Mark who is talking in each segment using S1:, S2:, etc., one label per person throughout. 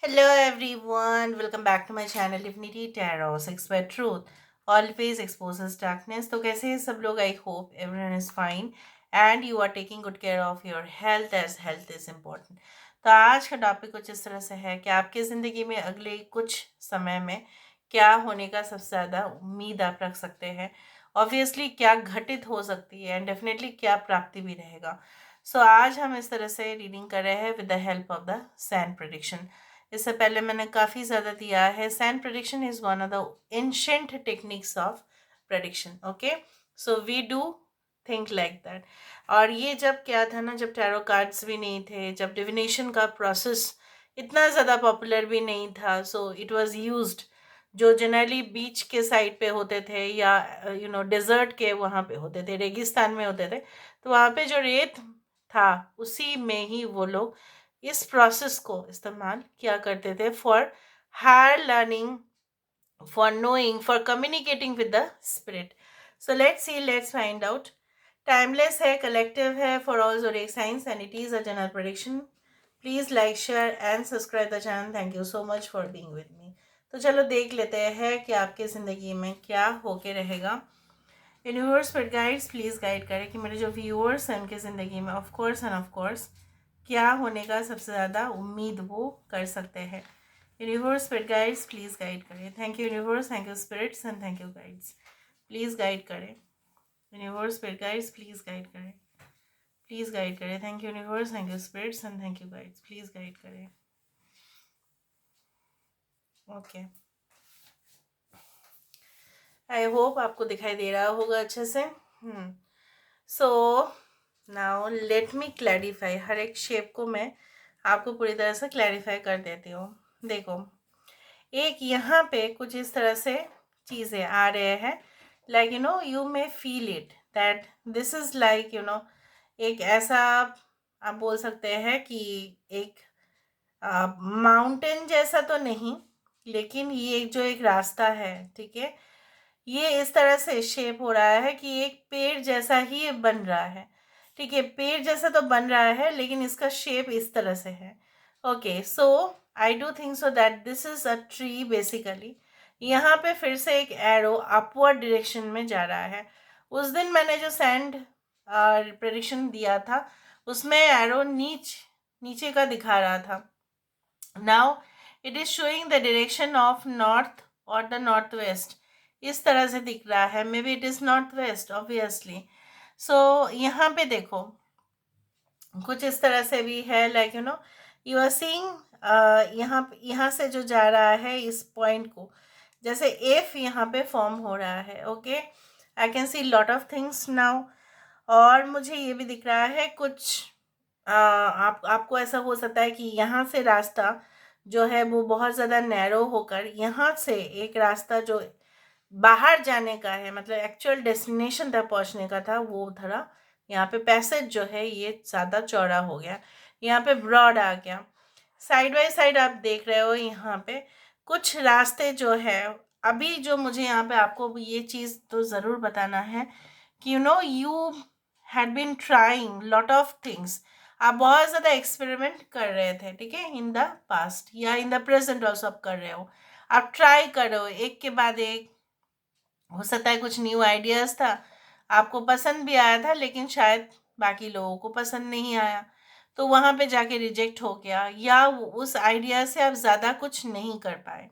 S1: Hello everyone, welcome back to my channel Divinity Tarot 6 by Truth always exposes darkness. तो कैसे हैं सब लोग? I hope everyone is fine and you are taking good care of your health as health is important. तो आज का topic कुछ इस तरह से है कि आपकी ज़िंदगी में अगले कुछ समय में क्या होने का सबसे ज़्यादा उम्मीद आप रख सकते हैं, ऑब्वियसली क्या घटित हो सकती है एंड डेफिनेटली क्या प्राप्ति भी रहेगा. सो आज हम इस तरह से रीडिंग कर रहे हैं with the help of the sand prediction. इससे पहले मैंने काफ़ी ज़्यादा दिया है. Sand prediction is one of the ancient techniques of prediction. Okay, so we do think like that. और ये जब क्या था ना, जब टैरो कार्ड्स भी नहीं थे, जब डिविनेशन का प्रोसेस इतना ज़्यादा पॉपुलर भी नहीं था, सो इट वाज यूज्ड जो जनरली बीच के साइड पे होते थे या डेजर्ट के वहाँ पे होते थे, रेगिस्तान में होते थे. तो वहाँ पे जो रेत था उसी में ही वो लोग इस प्रोसेस को इस्तेमाल किया करते थे for higher learning, for knowing, for communicating with the spirit. So let's see, let's find out. Timeless है, कलेक्टिव है for all zodiac science and it is a general prediction. Please like, share and subscribe the channel. Thank you so much for being with me. तो चलो देख लेते हैं कि आपकी ज़िंदगी में क्या होके रहेगा. यूनिवर्स पर गाइड्स प्लीज़ गाइड करें कि मेरे जो व्यूअर्स हैं उनकी ज़िंदगी में of course end of course क्या होने का सबसे ज़्यादा उम्मीद वो कर सकते हैं. यूनिवर्स पर गाइड्स प्लीज़ गाइड करें. Thank you universe, thank you spirits and thank you guides. Please guide करें. यूनिवर्स पर गाइड्स प्लीज़ गाइड करें. प्लीज़ गाइड करें. Thank you universe, thank you spirits and thank you guides. Please guide करें. Okay, I hope आपको दिखाई दे रहा होगा अच्छे से. So now let me clarify. हर एक शेप को मैं आपको पूरी तरह से क्लैरिफाई कर देती हूँ. देखो, एक यहाँ पे कुछ इस तरह से चीज़ें आ रहे हैं, like you may feel it that this is like एक ऐसा आप बोल सकते हैं कि एक माउंटेन जैसा तो नहीं, लेकिन ये जो एक रास्ता है, ठीक है, ये इस तरह से शेप हो रहा है कि एक पेड़ जैसा ही बन रहा है. ठीक है, पेड़ जैसा तो बन रहा है लेकिन इसका शेप इस तरह से है. Okay, so I do think so that this is a tree basically. यहाँ पे फिर से एक एरो अपवर्ड डायरेक्शन में जा रहा है. उस दिन मैंने जो सैंड प्रेडिक्शन दिया था उसमें एरो नीचे का दिखा रहा था. Now it is showing the direction of north और द नॉर्थ वेस्ट. इस तरह से दिख रहा है. Maybe it is north west obviously. So यहाँ पे देखो कुछ इस तरह से भी है, लाइक यू आर सीइंग यहाँ से जो जा रहा है इस पॉइंट को, जैसे एफ यहाँ पे फॉर्म हो रहा है. Okay, I can see lot of things now. और मुझे ये भी दिख रहा है कुछ आपको ऐसा हो सकता है कि यहाँ से रास्ता जो है वो बहुत ज़्यादा नैरो होकर यहाँ से एक रास्ता जो बाहर जाने का है, मतलब एक्चुअल डेस्टिनेशन तक पहुँचने का था, वो थोड़ा यहाँ पे पैसेज जो है ये ज़्यादा चौड़ा हो गया, यहाँ पे ब्रॉड आ गया. साइड बाय साइड आप देख रहे हो यहाँ पे कुछ रास्ते जो है. अभी जो मुझे यहाँ पे आपको ये चीज़ तो ज़रूर बताना है कि you had been trying lot of things. आप बहुत ज़्यादा एक्सपेरिमेंट कर रहे थे, ठीक है, इन द पास्ट या इन द प्रेजेंट ऑल्सो आप कर रहे हो. आप ट्राई कर रहे हो एक के बाद एक. हो सकता है कुछ न्यू आइडियाज़ था, आपको पसंद भी आया था लेकिन शायद बाकी लोगों को पसंद नहीं आया, तो वहाँ पे जाके रिजेक्ट हो गया या उस आइडिया से आप ज़्यादा कुछ नहीं कर पाए.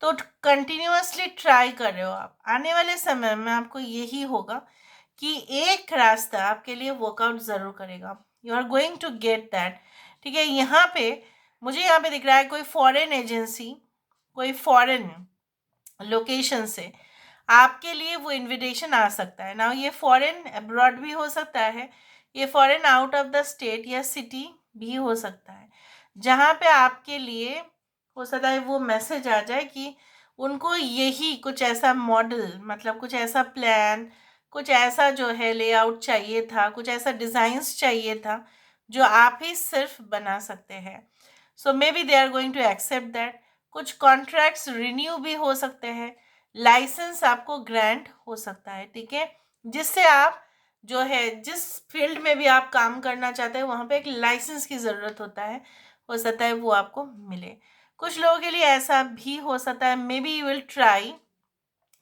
S1: तो कंटिन्यूअसली ट्राई कर रहे हो आप. आने वाले समय में आपको यही होगा कि एक रास्ता आपके लिए वर्कआउट ज़रूर करेगा. You are going to get that. ठीक है, यहाँ पे मुझे यहाँ पे दिख रहा है कोई फॉरेन एजेंसी, कोई फॉरेन लोकेशन से आपके लिए वो इनविटेशन आ सकता है. ना ये फॉरेन अब्रॉड भी हो सकता है, ये foreign out of the state या सिटी भी हो सकता है, जहाँ पे आपके लिए हो सकता है वो मैसेज आ जाए कि उनको यही कुछ ऐसा मॉडल, मतलब कुछ ऐसा प्लान, कुछ ऐसा जो है लेआउट चाहिए था, कुछ ऐसा डिज़ाइंस चाहिए था जो आप ही सिर्फ बना सकते हैं. So maybe they are going to accept that. कुछ कॉन्ट्रैक्ट्स रिन्यू भी हो सकते हैं, लाइसेंस आपको ग्रांट हो सकता है, ठीक है, जिससे आप जो है जिस फील्ड में भी आप काम करना चाहते हैं वहाँ पे एक लाइसेंस की ज़रूरत होता है, हो सकता है वो आपको मिले। कुछ लोगों के लिए ऐसा भी हो सकता है, may be you will try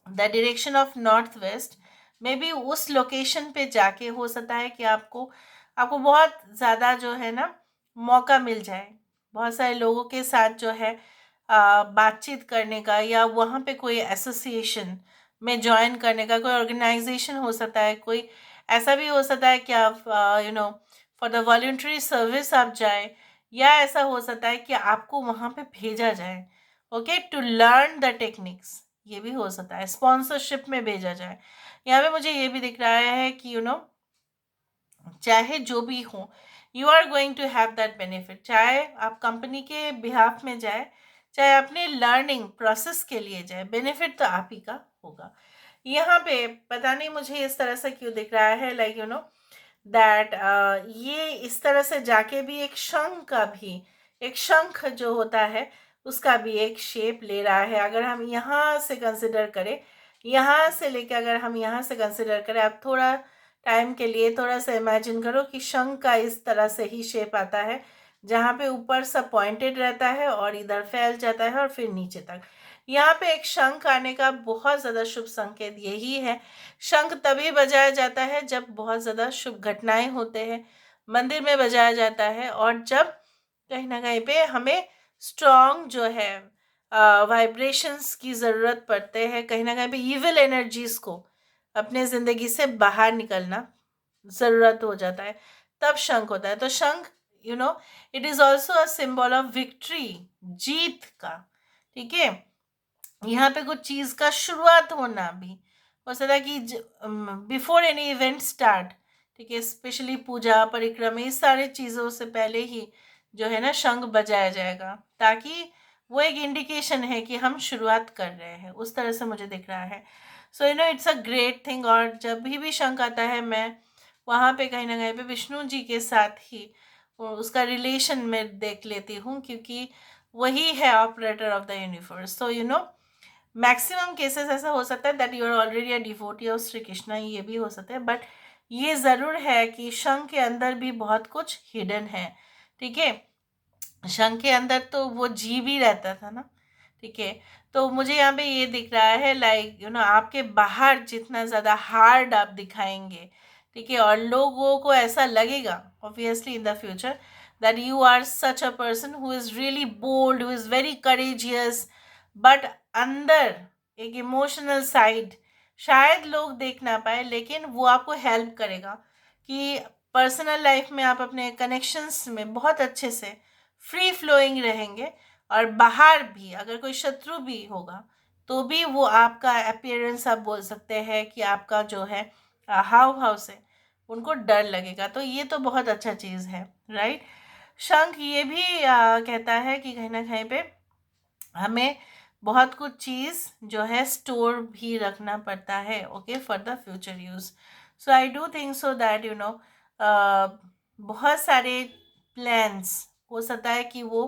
S1: the direction of north west, may be उस लोकेशन पे जाके हो सकता है कि आपको आपको बहुत ज़्यादा जो है ना मौका मिल जाए, बहुत सारे लोगों के साथ जो है बातचीत करने का, या वहाँ पे कोई एसोसिएशन में ज्वाइन करने का, कोई ऑर्गेनाइजेशन हो सकता है, कोई ऐसा भी हो सकता है कि आप फॉर द वॉलंटरी सर्विस आप जाए, या ऐसा हो सकता है कि आपको वहाँ पे भेजा जाए, okay, to learn the techniques. ये भी हो सकता है स्पॉन्सरशिप में भेजा जाए। यहाँ पे मुझे ये भी दिख रहा है कि चाहे जो भी हो, you are going to have that benefit, चाहे आप कंपनी के बिहाफ में जाए, चाहे अपने लर्निंग प्रोसेस के लिए जाए, बेनिफिट तो आप ही का होगा। यहाँ पे पता नहीं मुझे इस तरह से क्यों दिख रहा है, लाइक दैट ये इस तरह से जाके भी एक शंख का भी, एक शंख जो होता है उसका भी एक शेप ले रहा है। अगर हम यहाँ से कंसिडर करें, यहाँ से लेके अगर हम यहाँ से कंसिडर करें, आप थोड़ा टाइम के लिए थोड़ा सा इमेजिन करो कि शंख का इस तरह से ही शेप आता है, जहाँ पे ऊपर सब पॉइंटेड रहता है और इधर फैल जाता है और फिर नीचे तक। यहाँ पे एक शंख आने का बहुत ज़्यादा शुभ संकेत यही है। शंख तभी बजाया जाता है जब बहुत ज़्यादा शुभ घटनाएं होते हैं, मंदिर में बजाया जाता है, और जब कहीं ना कहीं पे हमें स्ट्रॉन्ग जो है वाइब्रेशंस की ज़रूरत पड़ते हैं, कहीं ना कहीं पे इविल एनर्जीज को अपने ज़िंदगी से बाहर निकलना ज़रूरत हो जाता है, तब शंख होता है। तो shankh you know it is also a symbol of victory, जीत का, ठीक है। यहाँ पे कुछ चीज़ का शुरुआत होना भी हो सकता है कि बिफोर एनी इवेंट स्टार्ट, ठीक है, स्पेशली पूजा परिक्रमा इस सारे चीज़ों से पहले ही जो है ना शंख बजाया जाएगा, ताकि वो एक इंडिकेशन है कि हम शुरुआत कर रहे हैं, उस तरह से मुझे दिख रहा है। So it's a great thing. और जब भी शंख आता है, मैं वहाँ पे कहीं ना कहीं पे विष्णु जी के साथ ही उसका रिलेशन में देख लेती हूँ, क्योंकि वही है operator of the universe. So maximum cases ऐसा हो सकता है that you are already a devotee of Shri Krishna, ये भी हो सकता है, बट ये ज़रूर है कि शंख के अंदर भी बहुत कुछ हिडन है, ठीक है। शंख के अंदर तो वो जीव ही रहता था ना, ठीक है। तो मुझे यहाँ पे ये दिख रहा है, लाइक आपके बाहर जितना ज़्यादा हार्ड आप दिखाएंगे, ठीक है, और लोगों को ऐसा लगेगा obviously in the future that you are such a person who is really bold, who is very courageous, but अंदर एक इमोशनल साइड शायद लोग देख ना पाए, लेकिन वो आपको हेल्प करेगा कि पर्सनल लाइफ में आप अपने कनेक्शंस में बहुत अच्छे से फ्री फ्लोइंग रहेंगे, और बाहर भी अगर कोई शत्रु भी होगा तो भी वो आपका अपीयरेंस आप बोल सकते हैं कि आपका जो है हाव भाव से उनको डर लगेगा। तो ये तो बहुत अच्छा चीज़ है, राइट। शंख ये भी कहता है कि कहीं ना कहीं पे हमें बहुत कुछ चीज़ जो है स्टोर भी रखना पड़ता है, okay, for the future use. So I do think so that बहुत सारे प्लान्स हो सकता है कि वो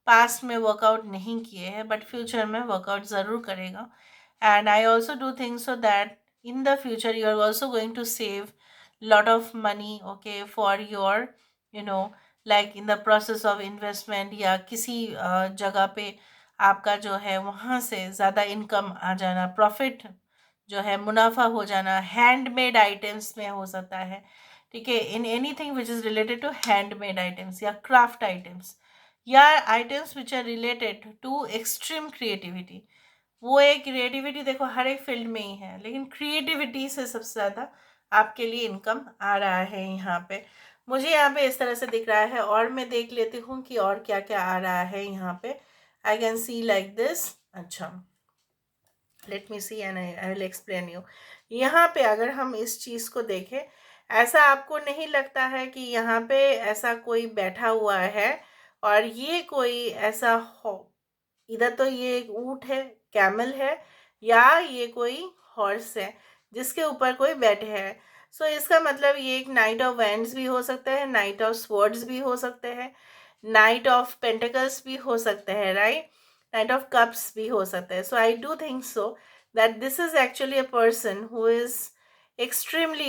S1: पास्ट में वर्कआउट नहीं किए हैं, बट फ्यूचर में वर्कआउट ज़रूर करेगा। And I also do think so that in the future you are also going to save lot of money, okay, for your you know like in the process of investment, या किसी जगह पे आपका जो है वहाँ से ज़्यादा इनकम आ जाना, प्रॉफिट जो है मुनाफा हो जाना, हैंडमेड आइटम्स में हो सकता है, ठीक है, in anything which is related to handmade items या क्राफ्ट आइटम्स, या items which are related to extreme creativity. वो एक क्रिएटिविटी देखो हर एक फील्ड में ही है, लेकिन क्रिएटिविटी से सबसे ज़्यादा आपके लिए इनकम आ रहा है यहाँ पे। मुझे यहाँ पे इस तरह से दिख रहा है, और मैं देख लेती हूँ कि और क्या क्या आ रहा है यहाँ पे। I can see like this. अच्छा, let me see and I will explain you. यहाँ पे अगर हम इस चीज़ को देखें, ऐसा आपको नहीं लगता है कि यहाँ पे ऐसा कोई बैठा हुआ है, और ये कोई ऐसा हो, इधर तो ये एक ऊँट है, कैमल है, या ये कोई हॉर्स है जिसके ऊपर कोई बैठे हैं। सो इसका मतलब ये एक नाइट ऑफ वैंड्स भी हो सकता है, नाइट ऑफ स्वर्ड्स भी हो सकते हैं, नाइट ऑफ पेंटिकल्स भी हो सकते हैं, राइट, नाइट ऑफ कप्स भी हो सकते हैं। So I do think so that this is actually a person who is extremely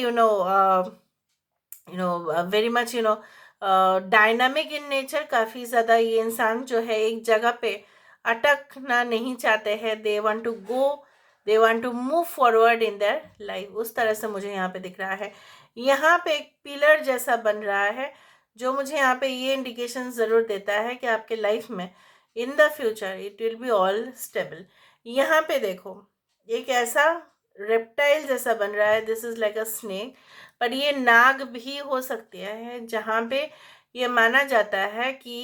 S1: very much dynamic in nature, काफ़ी ज़्यादा ये इंसान जो है एक जगह पे अटकना नहीं चाहते हैं, they want to go, they want to move forward in their life, उस तरह से मुझे यहाँ पे दिख रहा है। यहाँ पे एक पिलर जैसा बन रहा है जो मुझे यहाँ पे ये इंडिकेशन ज़रूर देता है कि आपके लाइफ में इन the future it will be all stable. यहाँ पे देखो एक ऐसा रेप्टाइल जैसा बन रहा है, this is like a snake, पर ये नाग भी हो सकती है, जहाँ पे ये माना जाता है कि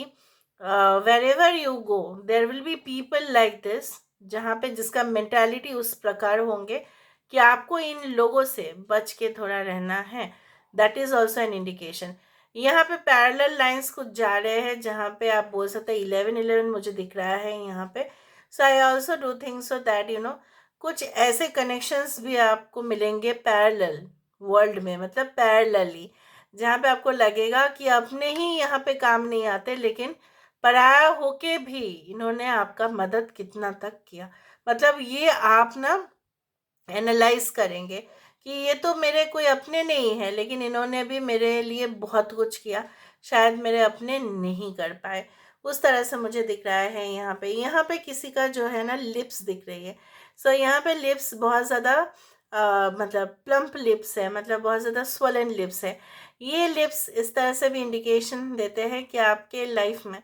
S1: wherever you go there will be people like this, जहाँ पे जिसका मेंटालिटी उस प्रकार होंगे कि आपको इन लोगों से बच के थोड़ा रहना है। That is also an indication. यहाँ पे पैरेलल लाइंस कुछ जा रहे हैं, जहाँ पे आप बोल सकते हैं 11-11 मुझे दिख रहा है यहाँ पे। So I also do think so that कुछ ऐसे कनेक्शंस भी आपको मिलेंगे पैरेलल वर्ल्ड में, मतलब पैरेलली, जहाँ पे आपको लगेगा कि अपने ही यहाँ पे काम नहीं आते, लेकिन पराया होके भी इन्होंने आपका मदद कितना तक किया। मतलब ये आप ना एनालाइज करेंगे कि ये तो मेरे कोई अपने नहीं है, लेकिन इन्होंने भी मेरे लिए बहुत कुछ किया, शायद मेरे अपने नहीं कर पाए, उस तरह से मुझे दिख रहा है। यहाँ पे किसी का जो है ना लिप्स दिख रही है। सो यहाँ पे लिप्स बहुत ज़्यादा मतलब प्लम्प लिप्स है, मतलब बहुत ज़्यादा स्वलन लिप्स है। ये लिप्स इस तरह से भी इंडिकेशन देते हैं कि आपके लाइफ में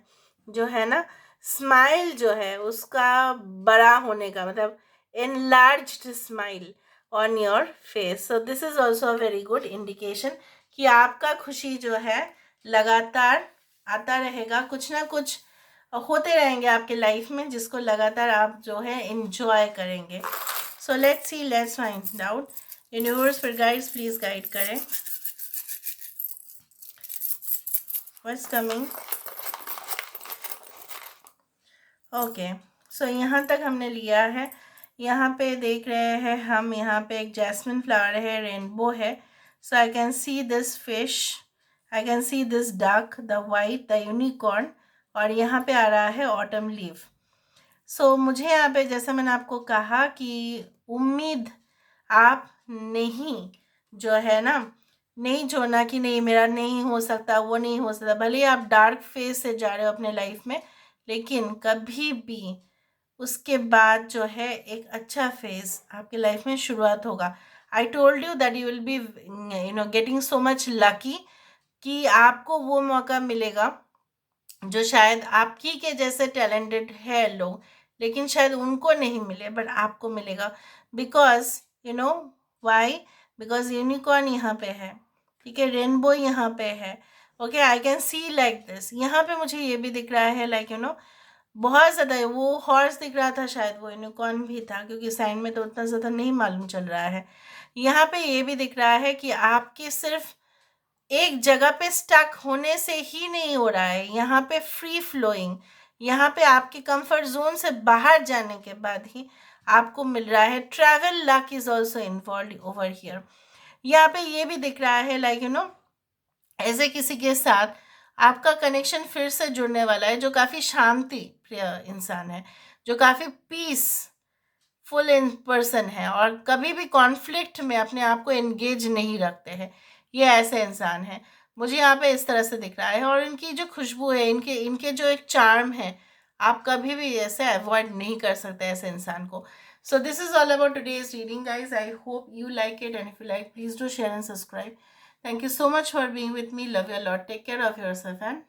S1: जो है ना स्माइल जो है उसका बड़ा होने का, मतलब enlarged smile on your face. So this is also a very good indication कि आपका खुशी जो है लगातार आता रहेगा, कुछ ना कुछ होते रहेंगे आपके लाइफ में जिसको लगातार आप जो है enjoy करेंगे। So let's see, let's find out. Universe फिर गाइड्स प्लीज गाइड करें, what's coming. ओके, सो यहाँ तक हमने लिया है। यहाँ पे देख रहे हैं हम, यहाँ पे एक जैस्मिन फ्लावर है, रेनबो है। So I can see this fish, I can see this duck, the white, the unicorn, और यहाँ पे आ रहा है ऑटम लीफ। सो मुझे यहाँ पे जैसा मैंने आपको कहा कि उम्मीद आप नहीं जो है ना नहीं छोड़ना कि नहीं मेरा नहीं हो सकता, वो नहीं हो सकता, भले ही आप डार्क फेज से जा रहे हो अपने लाइफ में, लेकिन कभी भी उसके बाद जो है एक अच्छा फेज आपके लाइफ में शुरुआत होगा। I told you that you will be getting so much lucky कि आपको वो मौका मिलेगा जो शायद आपकी के जैसे टैलेंटेड है लोग, लेकिन शायद उनको नहीं मिले, बट आपको मिलेगा। Because you know why, because unicorn यहाँ पे है, ठीक है, रेनबो यहाँ पे है। Okay, I can see like this. यहाँ पे मुझे ये भी दिख रहा है लाइक बहुत ज़्यादा वो हॉर्स दिख रहा था, शायद वो यूनिकॉर्न भी था, क्योंकि साइन में तो उतना ज़्यादा नहीं मालूम चल रहा है। यहाँ पे ये भी दिख रहा है कि आपके सिर्फ एक जगह पे स्टक होने से ही नहीं हो रहा है, यहाँ पे फ्री फ्लोइंग, यहाँ पे आपके कंफर्ट जोन से बाहर जाने के बाद ही आपको मिल रहा है। Travel luck is also involve over here. यहाँ पे ये भी दिख रहा है लाइक ऐसे किसी के साथ आपका कनेक्शन फिर से जुड़ने वाला है जो काफ़ी शांति प्रिय इंसान है, जो काफ़ी पीस फुल इन पर्सन है, और कभी भी कॉन्फ्लिक्ट में अपने आप को एंगेज नहीं रखते हैं। ये ऐसे इंसान है, मुझे यहाँ पे इस तरह से दिख रहा है। और इनकी जो खुशबू है, इनके इनके जो एक चार्म है, आप कभी भी ऐसे अवॉइड नहीं कर सकते ऐसे इंसान को। So this is all about today's reading guys. I hope you like it, and if you like please do share and subscribe. Thank you so much for being with me. Love you a lot. Take care of yourself and